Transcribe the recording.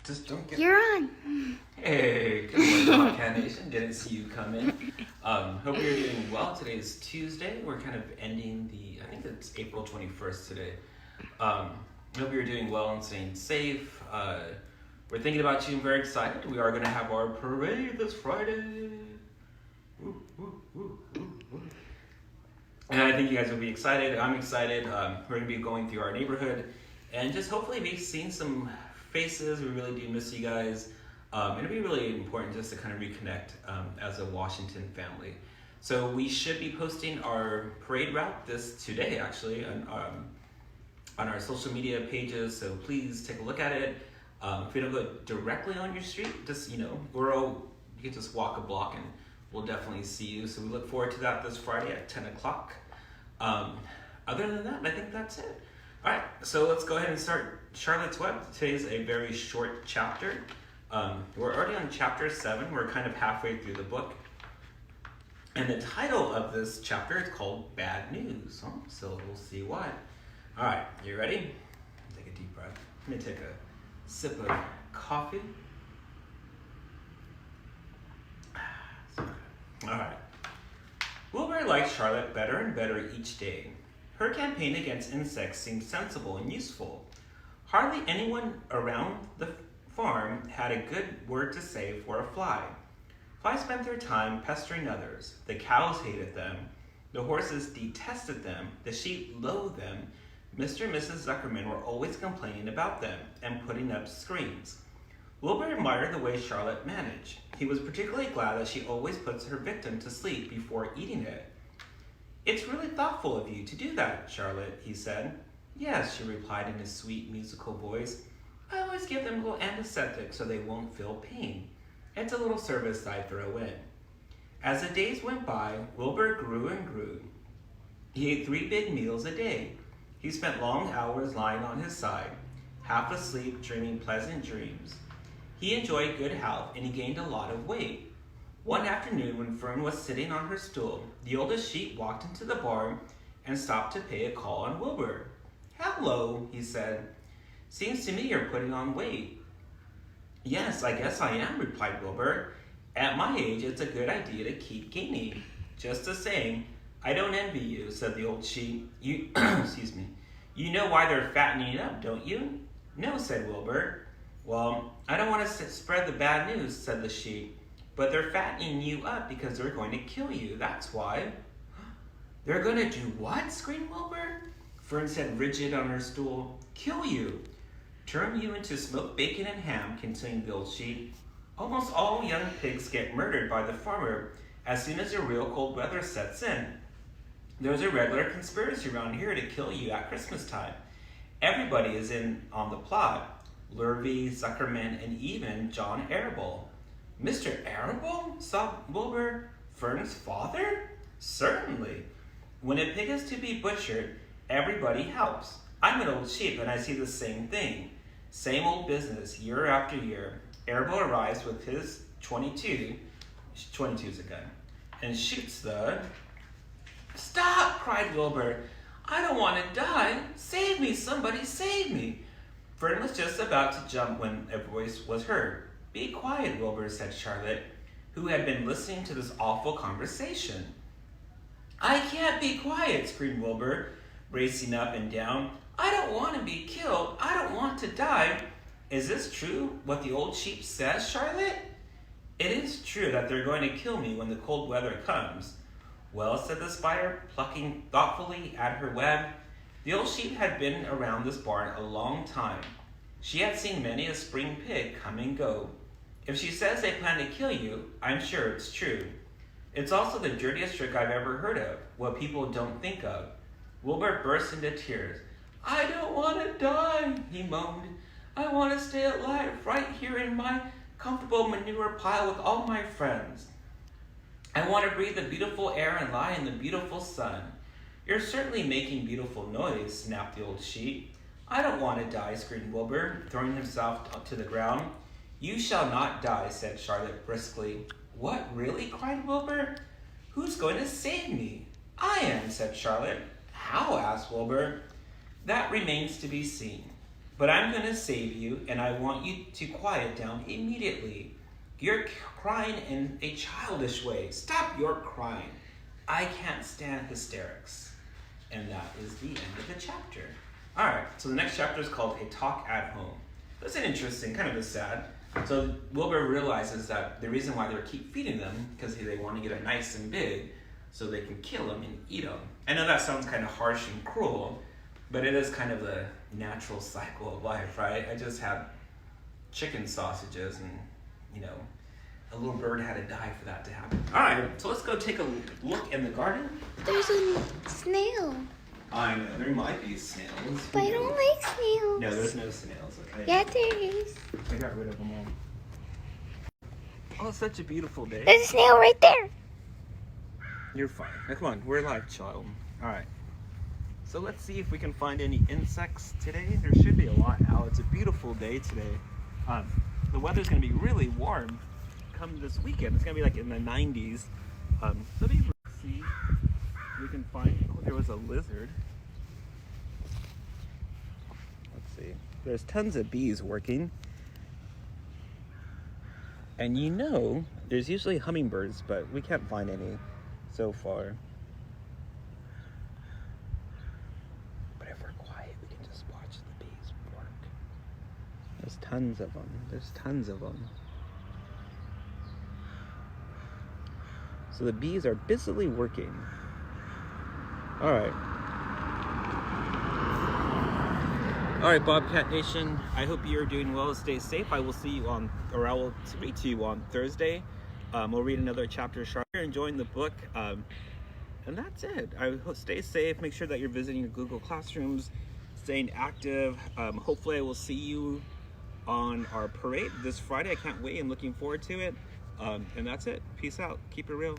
Just don't get... You're on. Hey, good morning, Cat Nation. Didn't see you come in. Hope you're doing well. Today is Tuesday. We're kind of ending I think it's April 21st today. Hope you're doing well and staying safe. We're thinking about you and very excited. We are going to have our parade this Friday. Woo, woo, woo, woo, woo. And I think you guys will be excited. I'm excited. We're going to be going through our neighborhood and just hopefully be seeing some faces. We really do miss you guys. It'll be really important just to kind of reconnect as a Washington family. So we should be posting our parade route today actually on our social media pages. So please take a look at it. If you don't go directly on your street, just you can just walk a block and we'll definitely see you. So we look forward to that this Friday at 10 o'clock. Other than that, I think that's it. All right, so let's go ahead and start Charlotte's Web. Today's a very short chapter. We're already on chapter 7. We're kind of halfway through the book. And the title of this chapter is called Bad News. So we'll see why. All right, you ready? Take a deep breath. Let me take a sip of coffee. All right. Wilbur liked Charlotte better and better each day. Her campaign against insects seemed sensible and useful. Hardly anyone around the farm had a good word to say for a fly. Flies spent their time pestering others. The cows hated them. The horses detested them. The sheep loathed them. Mr. and Mrs. Zuckerman were always complaining about them and putting up screens. Wilbur admired the way Charlotte managed. He was particularly glad that she always puts her victim to sleep before eating it. "It's really thoughtful of you to do that, Charlotte," he said. "Yes," she replied in his sweet, musical voice. "I always give them a little anesthetic so they won't feel pain. It's a little service I throw in." As the days went by, Wilbur grew and grew. He ate 3 big meals a day. He spent long hours lying on his side, half asleep, dreaming pleasant dreams. He enjoyed good health and he gained a lot of weight. One afternoon, when Fern was sitting on her stool, the oldest sheep walked into the barn and stopped to pay a call on Wilbur. "Hello," he said. "Seems to me you're putting on weight." "Yes, I guess I am," replied Wilbur. "At my age, it's a good idea to keep gaining." "Just the same, I don't envy you," said the old sheep. Excuse me. "You know why they're fattening up, don't you?" "No," said Wilbur. "Well, I don't want to spread the bad news," said the sheep. "But they're fattening you up because they're going to kill you, that's why." "They're going to do what?" screamed Wilbur. Fern said, rigid on her stool. "Kill you. Turn you into smoked bacon and ham," continued the old sheep. "Almost all young pigs get murdered by the farmer as soon as the real cold weather sets in. There's a regular conspiracy around here to kill you at Christmas time. Everybody is in on the plot. Lurvy, Zuckerman, and even John Arable." "Mr. Arable?" sobbed Wilbur. "Fern's father?" "Certainly. When a pig is to be butchered, everybody helps. I'm an old sheep and I see the same thing. Same old business, year after year. Arable arrives with his 22's a gun, and shoots the..." "Stop!" cried Wilbur. "I don't want to die. Save me, somebody, save me." Fern was just about to jump when a voice was heard. "Be quiet, Wilbur," said Charlotte, who had been listening to this awful conversation. "I can't be quiet," screamed Wilbur, racing up and down. "I don't want to be killed. I don't want to die." "Is this true, what the old sheep says, Charlotte?" "It is true that they're going to kill me when the cold weather comes." "Well," said the spider, plucking thoughtfully at her web. The old sheep had been around this barn a long time. She had seen many a spring pig come and go. "If she says they plan to kill you, I'm sure it's true. It's also the dirtiest trick I've ever heard of, what people don't think of." Wilbur burst into tears. "I don't want to die," he moaned. "I want to stay alive right here in my comfortable manure pile with all my friends. I want to breathe the beautiful air and lie in the beautiful sun." "You're certainly making beautiful noise," snapped the old sheep. "I don't want to die," screamed Wilbur, throwing himself to the ground. "You shall not die," said Charlotte briskly. "What, really?" cried Wilbur. "Who's going to save me?" "I am," said Charlotte. "How?" asked Wilbur. "That remains to be seen." But I'm going to save you, and I want you to quiet down immediately. You're crying in a childish way. Stop your crying. I can't stand hysterics. And that is the end of the chapter. All right, so the next chapter is called A Talk at Home. That's an interesting, kind of a sad. So Wilbur realizes that the reason why they keep feeding them because they want to get them nice and big so they can kill them and eat them. I know that sounds kind of harsh and cruel, but it is kind of the natural cycle of life, right? I just had chicken sausages and, a little bird had to die for that to happen. All right, so let's go take a look in the garden. There's a snail. I know, there might be snails. But I don't like snails. No, there's no snails, okay? Yeah, there is. I got rid of them all. Oh, it's such a beautiful day. There's a snail right there. You're fine. Now, come on, we're live, child. All right. So let's see if we can find any insects today. There should be a lot out. It's a beautiful day today. The weather's going to be really warm come this weekend. It's going to be like in the 90s. So maybe we'll see if we can find... Oh, there was a lizard. Let's see. There's tons of bees working. And there's usually hummingbirds, but we can't find any so far. But if we're quiet, we can just watch the bees work. There's tons of them. There's tons of them. So the bees are busily working. All right. All right, Bobcat Nation. I hope you're doing well. Stay safe. I will see you I will speak to you on Thursday. We'll read another chapter of Charlotte. Enjoying the book. And that's it. Stay safe. Make sure that you're visiting your Google Classrooms, staying active. Hopefully I will see you on our parade this Friday. I can't wait. I'm looking forward to it. And that's it. Peace out. Keep it real.